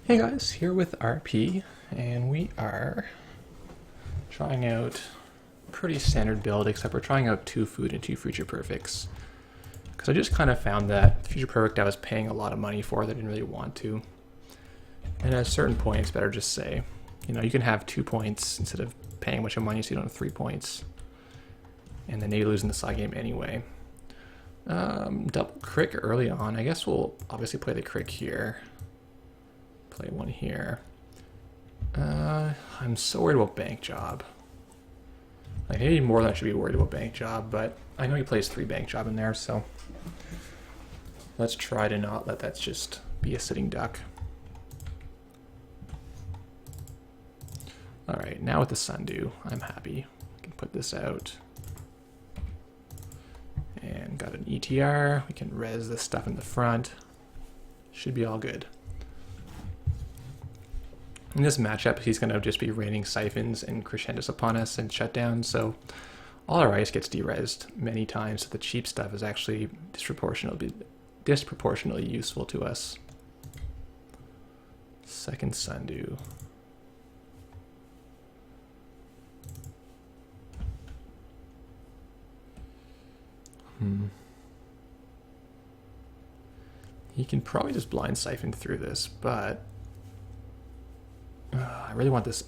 Hey guys, here with RP, and we are trying out a pretty standard build, except we're trying out 2 food and 2 future perfects. Because I just kind of found that future perfect I was paying a lot of money for that I didn't really want to. And at a certain point, it's better just say, you know, you can have 2 points instead of paying a bunch of money so you don't have 3 points. And then you're losing the side game anyway. Double crick early on. I guess we'll obviously play the crick here. Play one here. I'm so worried about bank job. Like, maybe more than I should be worried about bank job, but I know he plays 3 bank job in there, so let's try to not let that just be a sitting duck. Alright, now with the sundew, I'm happy. We can put this out. And got an ETR. We can res this stuff in the front. Should be all good. In this matchup, he's going to just be raining siphons and crescendos upon us and shutdowns, so all our ice gets derezzed many times, so the cheap stuff is actually disproportionately useful to us. Second sundew. He can probably just blind siphon through this, but I really want this.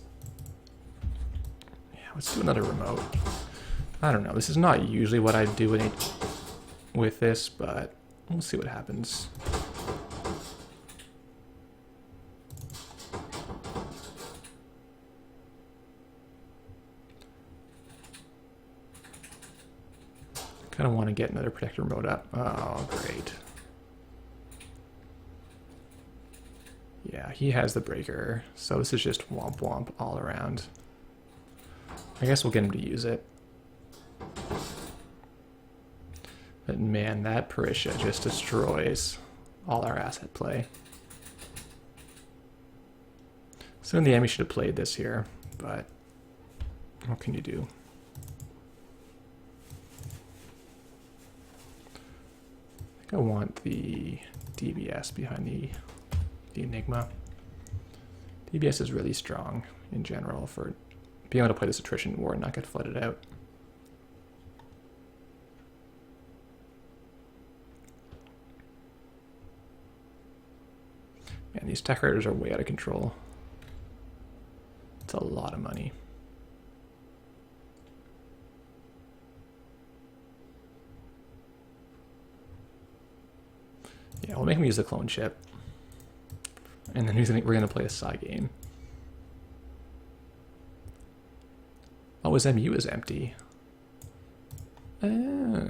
Yeah, let's do another remote. I don't know. This is not usually what I do with this, but we'll see what happens. Kind of want to get another protector remote up. Oh, great. Yeah, he has the breaker, so this is just womp womp all around. I guess we'll get him to use it. But man, that Parisha just destroys all our asset play. So in the end, we should have played this here, but what can you do? I think I want the DBS behind the Enigma. DBS is really strong in general for being able to play this attrition war and not get flooded out. Man, these tech raiders are way out of control. It's a lot of money. Yeah, we'll make him use the clone chip. And then we're going to play a side game. Oh, his MU is empty. Oh.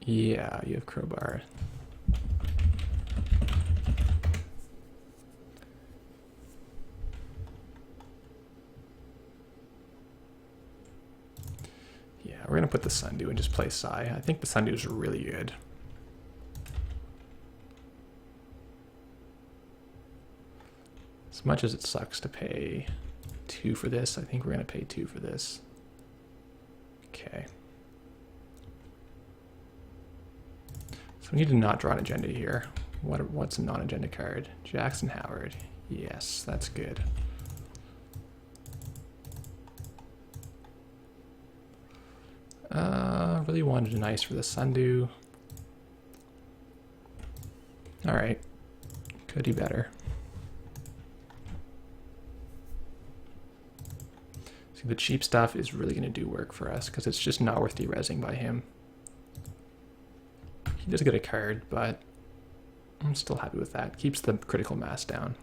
Yeah, you have crowbar. Yeah, we're going to put the sundew and just play Sai. I think the sundew is really good. As much as it sucks to pay 2 for this, I think we're going to pay 2 for this. Okay. So we need to not draw an agenda here. What's a non-agenda card? Jackson Howard. Yes, that's good. Really wanted a nice for the sundew. Alright. Could do better. See, the cheap stuff is really going to do work for us because it's just not worth de-rezzing by him. He does get a card, but I'm still happy with that. Keeps the critical mass down.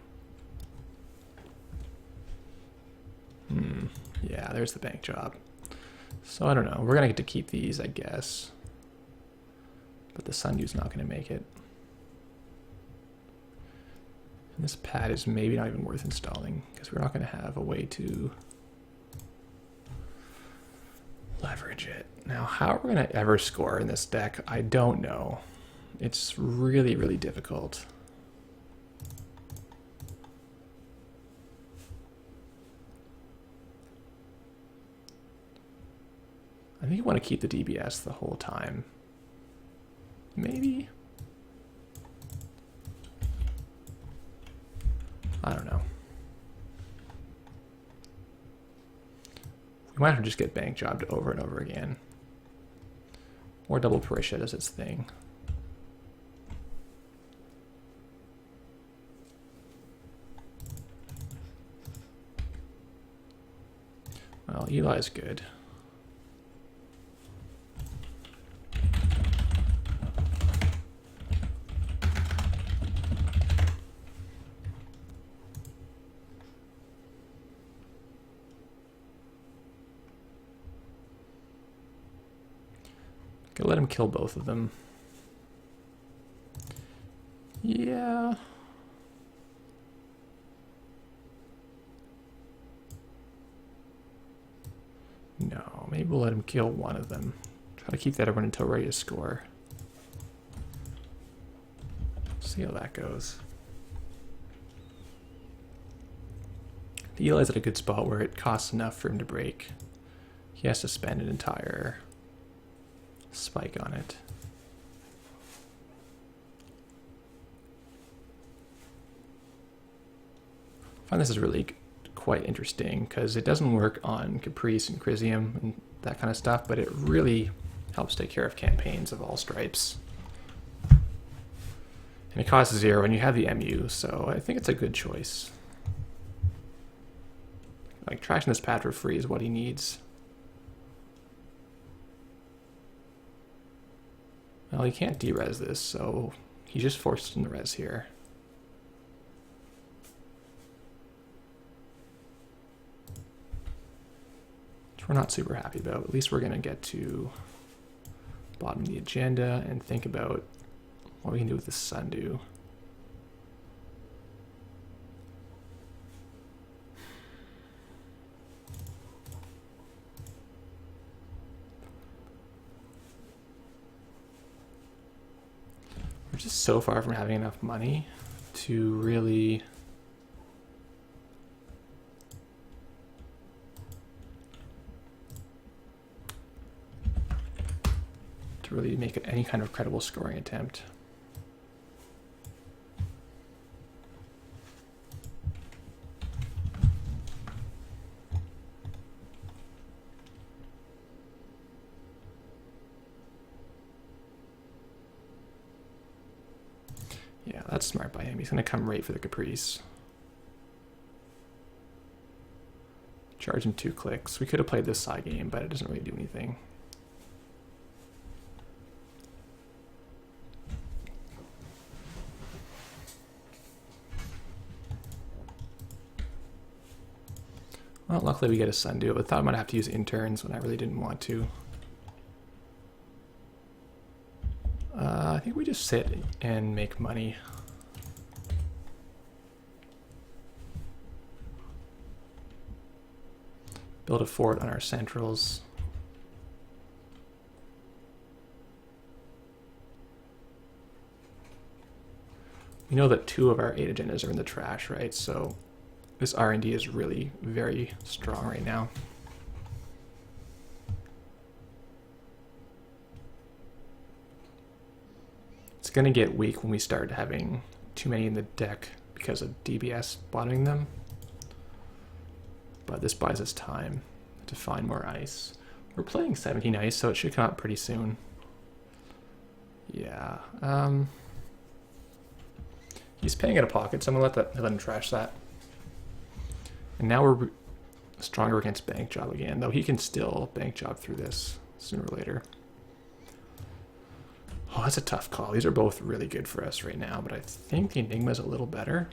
Yeah, there's the bank job. So I don't know. We're going to get to keep these, I guess. But the sundew's not going to make it. And this pad is maybe not even worth installing because we're not going to have a way to leverage it. Now, how are we going to ever score in this deck? I don't know. It's really, really difficult. I think you want to keep the DBS the whole time. maybe? I don't know. We might have to just get bank jobbed over and over again. Or double Parisha does its thing. Well, Eli's good. Gonna let him kill both of them. Yeah. No, maybe we'll let him kill one of them. Try to keep that everyone until ready to score. See how that goes. The Eli's at a good spot where it costs enough for him to break. He has to spend an entire spike on it. I find this is really quite interesting because it doesn't work on Caprice and Crisium and that kind of stuff, but it really helps take care of campaigns of all stripes. And it costs 0 and you have the MU, so I think it's a good choice. Like, trashing this pad for free is what he needs. Well, he can't de-res this, so he's just forced in the res here. Which we're not super happy about. At least we're going to get to bottom of the agenda and think about what we can do with this Sundew. We're just so far from having enough money to really make it any kind of credible scoring attempt. Yeah, that's smart by him. He's going to come right for the Caprice. Charge in 2 clicks. We could have played this side game, but it doesn't really do anything. Well, luckily we get a Sundew. I thought I might have to use interns when I really didn't want to. I think we just sit and make money. Build a fort on our centrals. We know that 2 of our 8 agendas are in the trash, right? So this R&D is really very strong right now. It's going to get weak when we start having too many in the deck because of DBS bottoming them. But this buys us time to find more ice. We're playing 17 ice, so it should come out pretty soon. Yeah. He's paying out of pocket, so I'm going to let him trash that. And now we're stronger against bank job again, though he can still bank job through this sooner or later. Oh, that's a tough call. These are both really good for us right now, but I think the Enigma is a little better.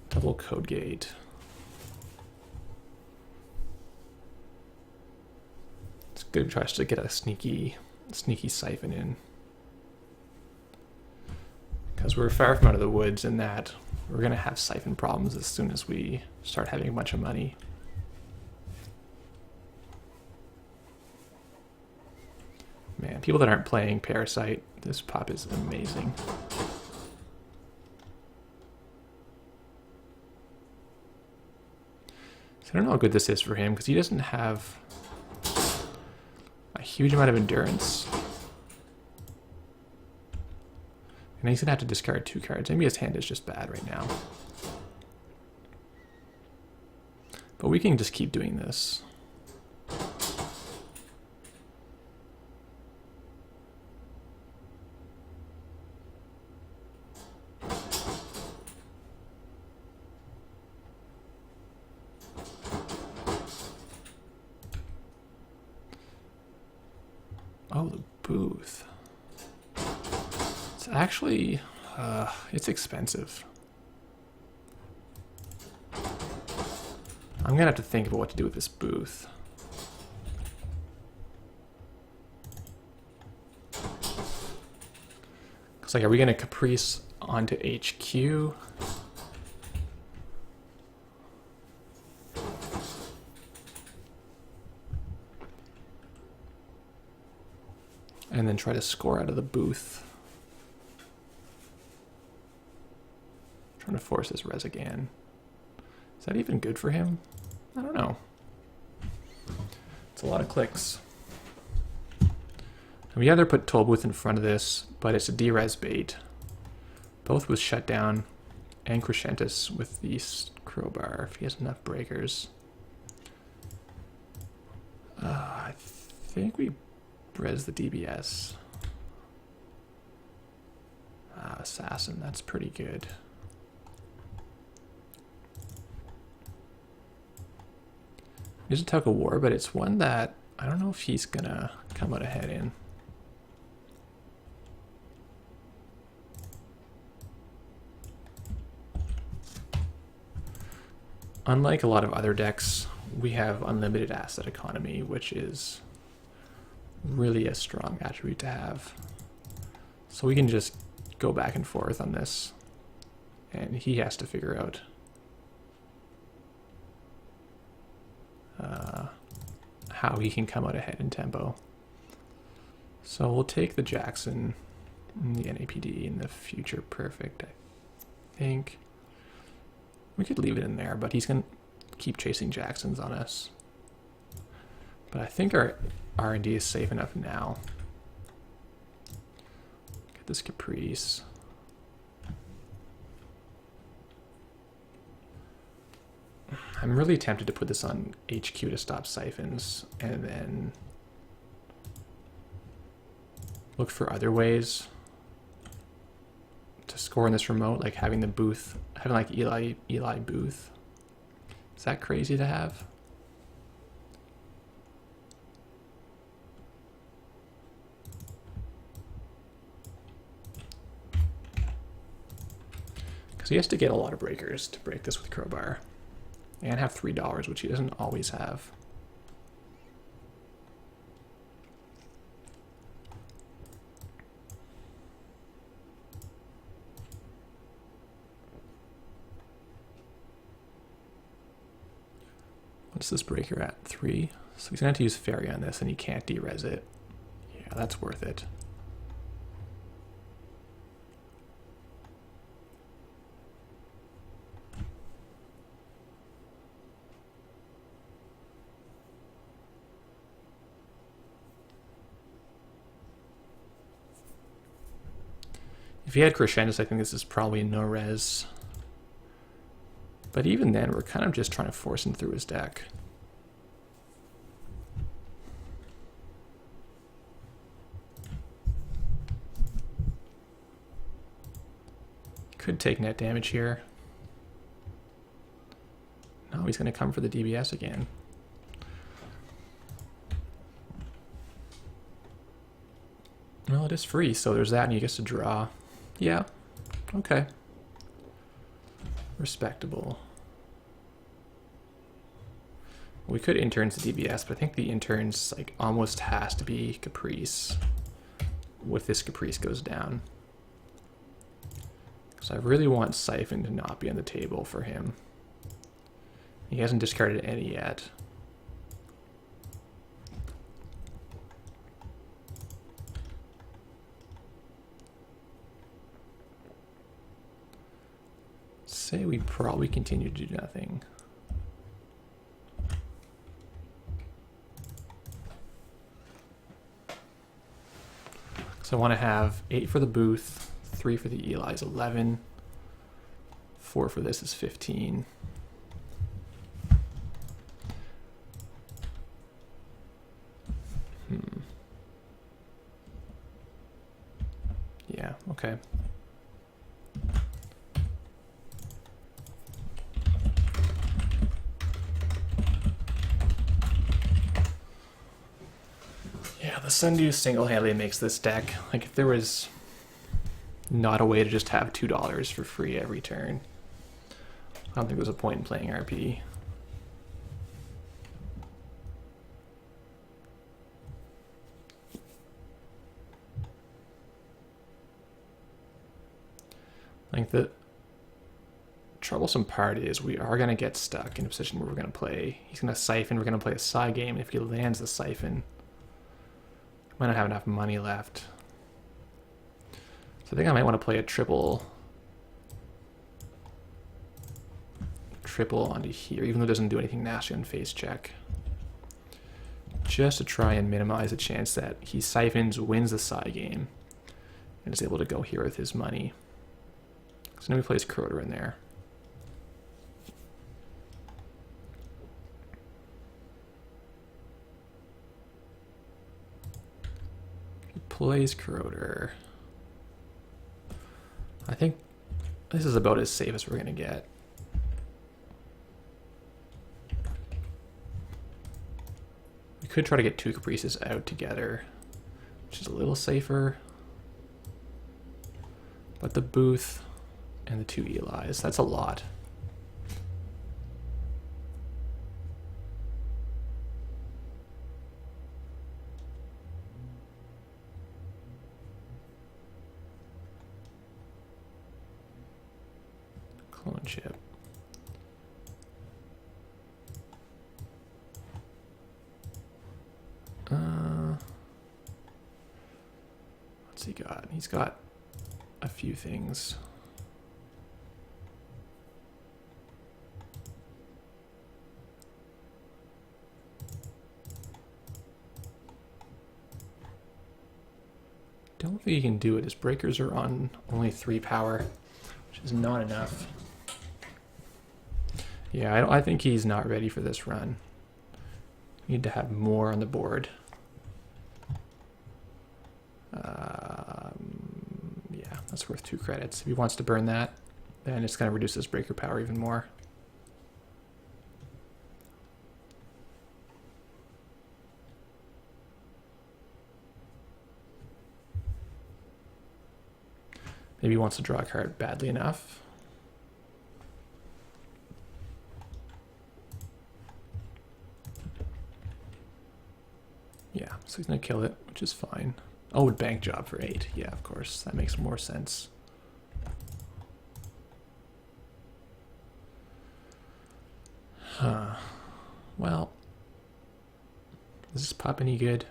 Double code gate. It's good tries to get a sneaky siphon in. Because we're far from out of the woods in that we're going to have siphon problems as soon as we start having a bunch of money. Man, people that aren't playing Parasite, this pop is amazing. So I don't know how good this is for him because he doesn't have a huge amount of endurance. And he's going to have to discard 2 cards. Maybe his hand is just bad right now. But we can just keep doing this. Oh, the booth. It's actually, it's expensive. I'm gonna have to think about what to do with this booth. Cause like, are we gonna Caprice onto HQ? And then try to score out of the booth. Trying to force this res again. Is that even good for him? I don't know. It's a lot of clicks. We either put Tollbooth in front of this, but it's a D-res bait. Both with Shutdown and Crescentus with the crowbar, if he has enough breakers. I think we res the DBS. Assassin, that's pretty good. It's a tug of war, but it's one that I don't know if he's gonna come out ahead in. Unlike a lot of other decks, we have unlimited asset economy, which is really a strong attribute to have. So we can just go back and forth on this, and he has to figure out how he can come out ahead in tempo. So we'll take the Jackson, the NAPD, in the future perfect, I think. We could leave it in there, but he's going to keep chasing Jacksons on us. But I think our R&D is safe enough now. Get this Caprice. I'm really tempted to put this on HQ to stop siphons and then look for other ways to score in this remote, like having the booth, having like Eli Booth. Is that crazy to have? Because he has to get a lot of breakers to break this with crowbar. And have $3, which he doesn't always have. What's this breaker at? 3? So he's going to have to use Fairy on this, and he can't de-res it. Yeah, that's worth it. If he had Crescentus, I think this is probably no res. But even then, we're kind of just trying to force him through his deck. Could take net damage here. No, he's going to come for the DBS again. Well, it is free, so there's that, and he gets to draw. Yeah, okay. Respectable. We could interns the DBS, but I think the interns like almost has to be Caprice. If this Caprice goes down. So I really want Siphon to not be on the table for him. He hasn't discarded any yet. say we probably continue to do nothing. So I want to have 8 for the booth, 3 for the Eli is 11, 4 for this is 15. Yeah, okay. Yeah, the Sundew single-handedly makes this deck. Like, if there was not a way to just have $2 for free every turn, I don't think there's a point in playing RP. Like, the troublesome part is we are going to get stuck in a position where we're going to play. He's going to siphon, we're going to play a side game, and if he lands the siphon, we might not have enough money left. So I think I might want to play a triple onto here, even though it doesn't do anything nasty on face check. Just to try and minimize the chance that he siphons, wins the side game, and is able to go here with his money. So now he plays Crowder in there. He plays Crowder. I think this is about as safe as we're going to get. We could try to get 2 Caprices out together, which is a little safer. But the booth and the 2 Elis, that's a lot. Clone chip. What's he got? He's got a few things. Don't think he can do it. His breakers are on only 3 power, which is not enough. Yeah, I think he's not ready for this run. Need to have more on the board. Yeah, that's worth 2 credits. If he wants to burn that, then it's going to reduce his breaker power even more. Maybe he wants to draw a card badly enough. Yeah, so he's going to kill it, which is fine. Oh, bank job for 8. Yeah, of course. That makes more sense. Huh. Well, does this pop any good?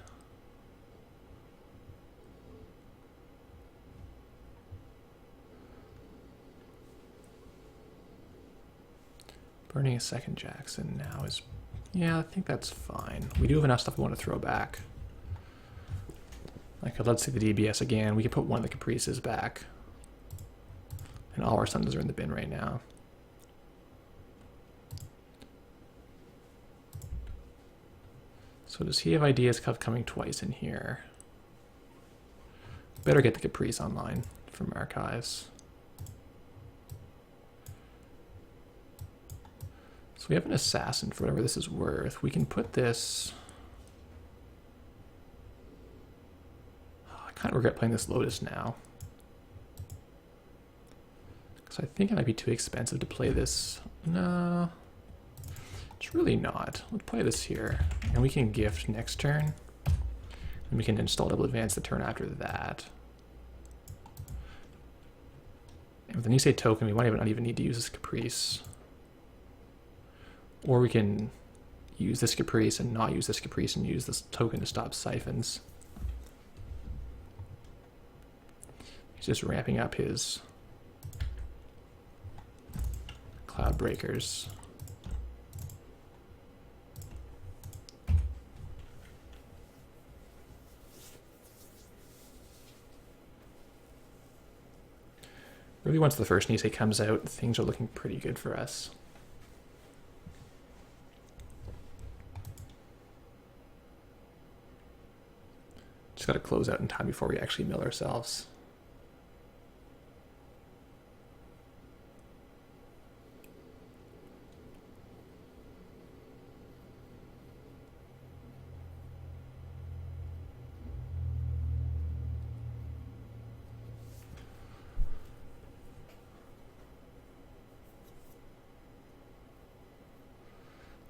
Burning a second Jackson now is... Yeah, I think that's fine. We do have enough stuff we want to throw back. Like, let's see the DBS again. We can put one of the Caprices back. And all our Suns are in the bin right now. So does he have ideas of coming twice in here? Better get the Caprice online from archives. So we have an assassin for whatever this is worth. We can put this... Oh, I kind of regret playing this Lotus now. Because I think it might be too expensive to play this. No, it's really not. Let's play this here. And we can gift next turn. And we can install double advance the turn after that. And with the Nisei token, we might not even need to use this Caprice. Or we can use this Caprice and not use this Caprice and use this token to stop siphons. He's just ramping up his cloud breakers. Really, once the first Nisei comes out, things are looking pretty good for us. Just got to close out in time before we actually mill ourselves.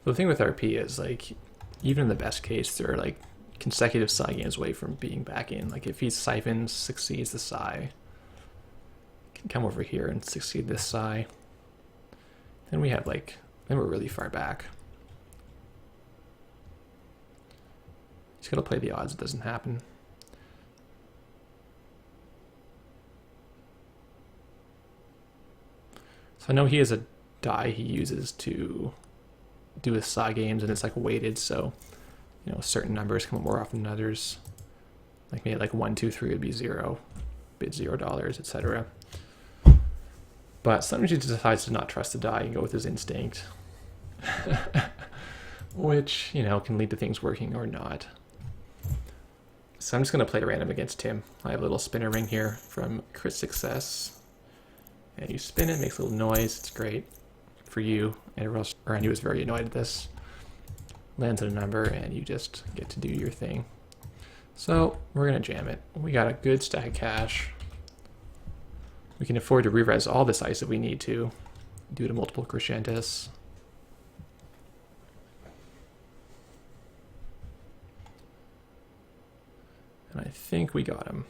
The thing with RP is, like, even in the best case, there are like consecutive Psy games away from being back in. Like, if he siphons, succeeds the Psy, can come over here and succeed this Psy, then we have like, then we're really far back. He's gotta play the odds it doesn't happen. So I know he has a die he uses to do his Psy games, and it's like weighted, so you know certain numbers come up more often than others. Like maybe like 1, 2, 3 would be 0, bid $0, etc. But sometimes he decides to not trust the die and go with his instinct, which, you know, can lead to things working or not. So I'm just going to play random against him. I have a little spinner ring here from crit success, and you spin it, makes a little noise. It's great for you, and everyone else around you is very annoyed at this. Lands at a number, and you just get to do your thing. So we're gonna jam it. We got a good stack of cash. We can afford to re-res all this ice if we need to, due to multiple crescentus. And I think we got him.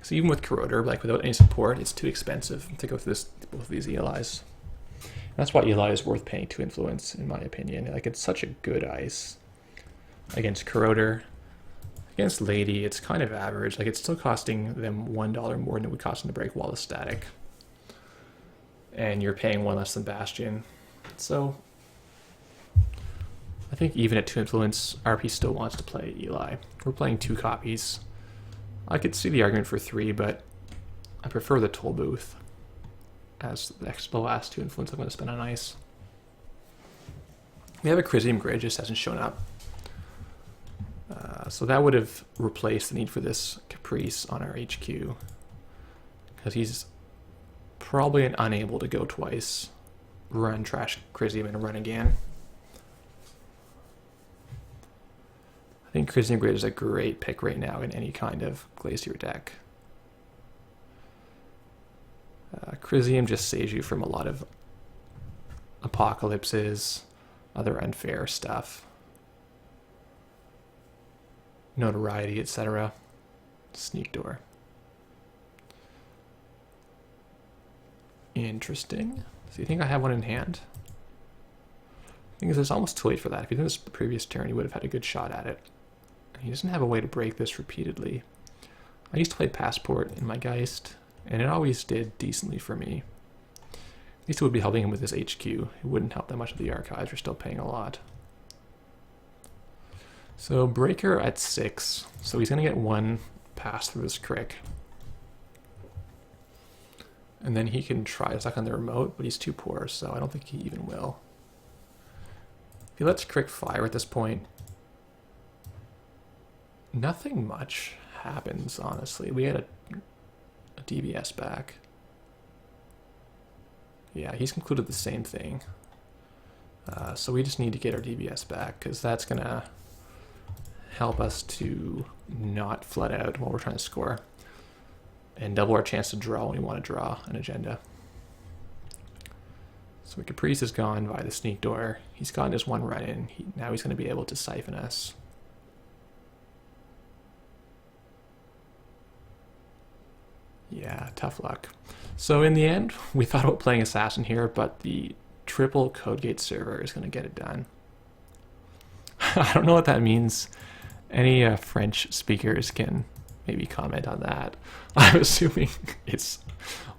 So even with Corroder, like without any support, it's too expensive to go through both of these Elis. And that's why Eli is worth paying to influence, in my opinion. Like, it's such a good ice against Corroder. Against Lady, it's kind of average. Like, it's still costing them $1 more than it would cost them to break Wall of Static. And you're paying 1 less than Bastion. So I think even at 2 influence, RP still wants to play Eli. We're playing 2 copies. I could see the argument for 3, but I prefer the Toll Booth as the last 2 influence I'm going to spend on ice. We have a Chrysium Grid, just hasn't shown up. So that would have replaced the need for this Caprice on our HQ, because he's probably unable to go twice, run trash Chrysium and run again. I think Chrysium Grid is a great pick right now in any kind of Glacier deck. Chrysium just saves you from a lot of apocalypses, other unfair stuff, notoriety, etc. Sneak Door. Interesting. So you think I have one in hand? I think it's almost too late for that. If you did this previous turn, you would have had a good shot at it. He doesn't have a way to break this repeatedly. I used to play Passport in my Geist, and it always did decently for me. At least it would be helping him with his HQ. It wouldn't help that much with the archives. We're still paying a lot. So Breaker at 6. So he's going to get 1 pass through his Crick. And then he can try to suck on the remote, but he's too poor, so I don't think he even will. If he lets Crick fire at this point, nothing much happens, honestly. We had a DBS back. Yeah, he's concluded the same thing. So we just need to get our DBS back, because that's going to help us to not flood out while we're trying to score, and double our chance to draw when we want to draw an agenda. So Caprice is gone by the Sneak Door. He's gotten his 1 run in. Now he's going to be able to siphon us. Yeah, tough luck. So in the end, we thought about playing Assassin here, but the triple code gate server is going to get it done. I don't know what that means. Any French speakers can maybe comment on that. I'm assuming it's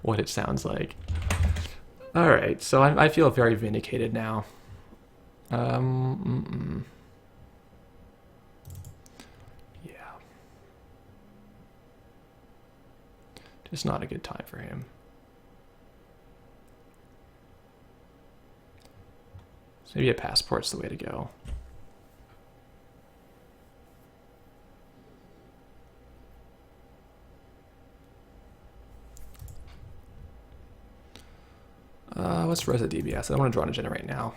what it sounds like. All right, so I feel very vindicated now. Yeah. Just not a good time for him. So maybe a passport's the way to go. Let's res a DBS. I don't want to draw an agenda right now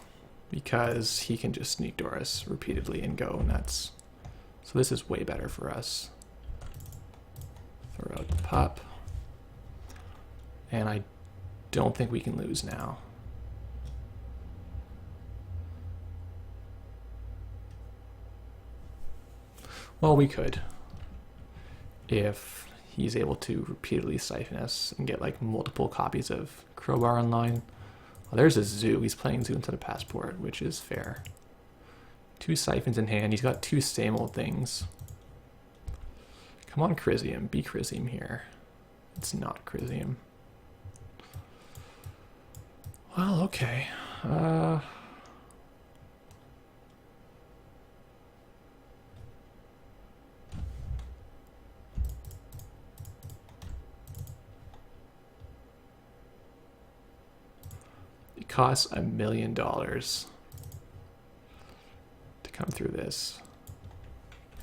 because he can just sneak door us repeatedly and go nuts. So this is way better for us. Throw out the pop. And I don't think we can lose now. Well, we could. If he's able to repeatedly siphon us and get like multiple copies of Crowbar online. Well, there's a zoo. He's playing zoo instead of passport, which is fair. 2 siphons in hand. He's got 2 same old things. Come on, Chrysium. Be Chrysium here. It's not Chrysium. Well, okay. It costs $1 million to come through this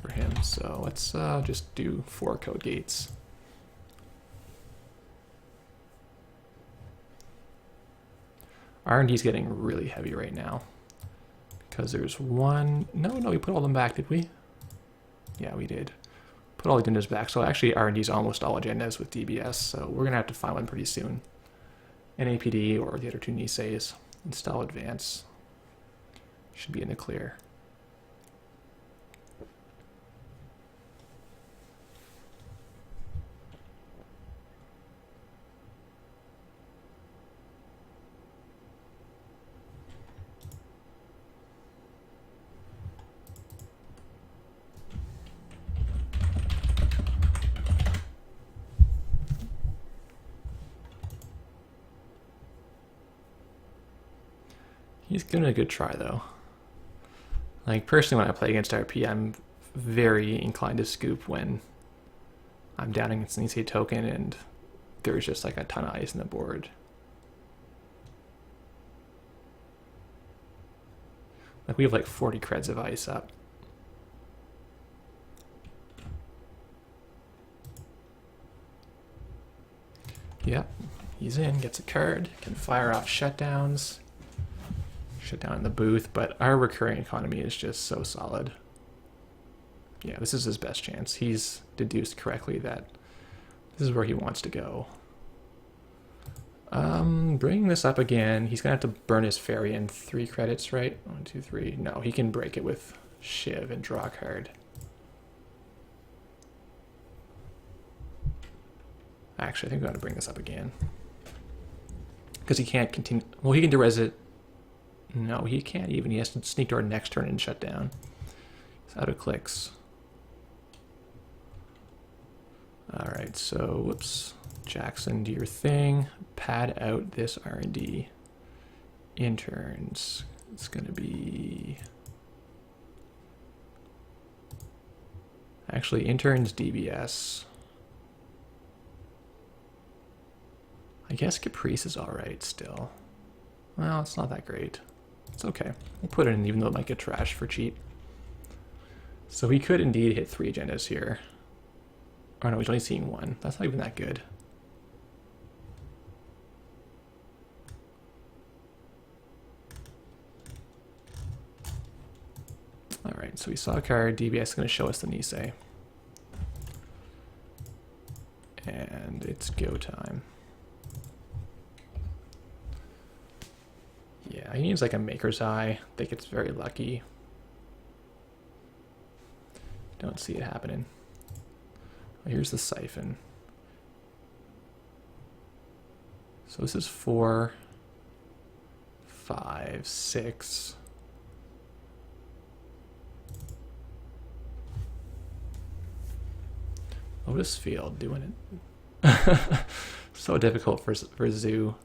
for him. So let's just do 4 code gates. R&D is getting really heavy right now because there's one. No, we put all them back, did we? Yeah, we did. Put all the agendas back. So actually R&D is almost all agendas with DBS. So we're going to have to find one pretty soon. NAPD or the other 2 Niseis. Install advance. Should be in the clear. He's giving it a good try, though. Like, personally, when I play against RP, I'm very inclined to scoop when I'm down against an EC token and there's just like a ton of ice in the board. Like, we have like 40 creds of ice up. Yep, he's in, gets a card, can fire off shutdowns. Shut down in the booth, but our recurring economy is just so solid. Yeah, this is his best chance. He's deduced correctly that this is where he wants to go. Bringing this up again, he's gonna have to burn his fairy in 3 credits, right? 1, 2, 3. No, he can break it with Shiv and draw a card. Actually, I think we got to bring this up again because he can't continue. Well, he can derez it. No, he can't even. He has to sneak door next turn and shut down. He's out of clicks. All right, so whoops. Jackson, do your thing. Pad out this R&D. Interns. It's going to be... Actually, interns DBS. I guess Caprice is all right still. Well, it's not that great. It's okay. We'll put it in even though it might get trashed for cheap. So he could indeed hit 3 agendas here. Oh no, he's only seeing 1. That's not even that good. Alright, so we saw a card. DBS is going to show us the Nisei. And it's go time. Yeah, he needs like a Maker's Eye. I think it's very lucky. Don't see it happening. Oh, here's the siphon. So this is 4, 5, 6. Lotus Field doing it. So difficult for Zoo.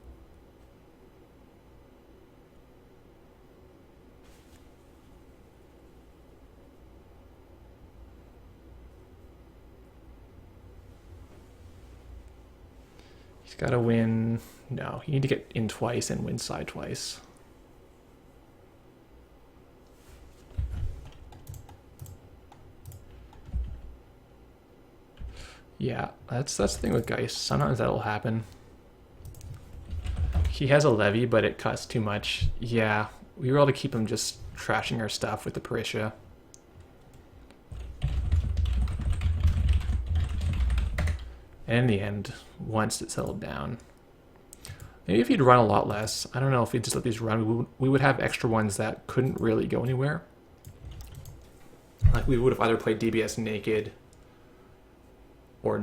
He's got to win. No, you need to get in twice and win side twice. Yeah, that's the thing with Geist. Sometimes that'll happen. He has a levy, but it costs too much. Yeah, we were able to keep him just trashing our stuff with the Parisha. And in the end, once it settled down. Maybe if he'd run a lot less, I don't know if he'd just let these run, we would have extra ones that couldn't really go anywhere. Like we would have either played DBS naked or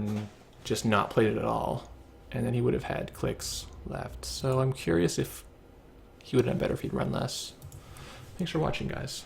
just not played it at all, and then he would have had clicks left. So I'm curious if he would have done better if he'd run less. Thanks for watching, guys.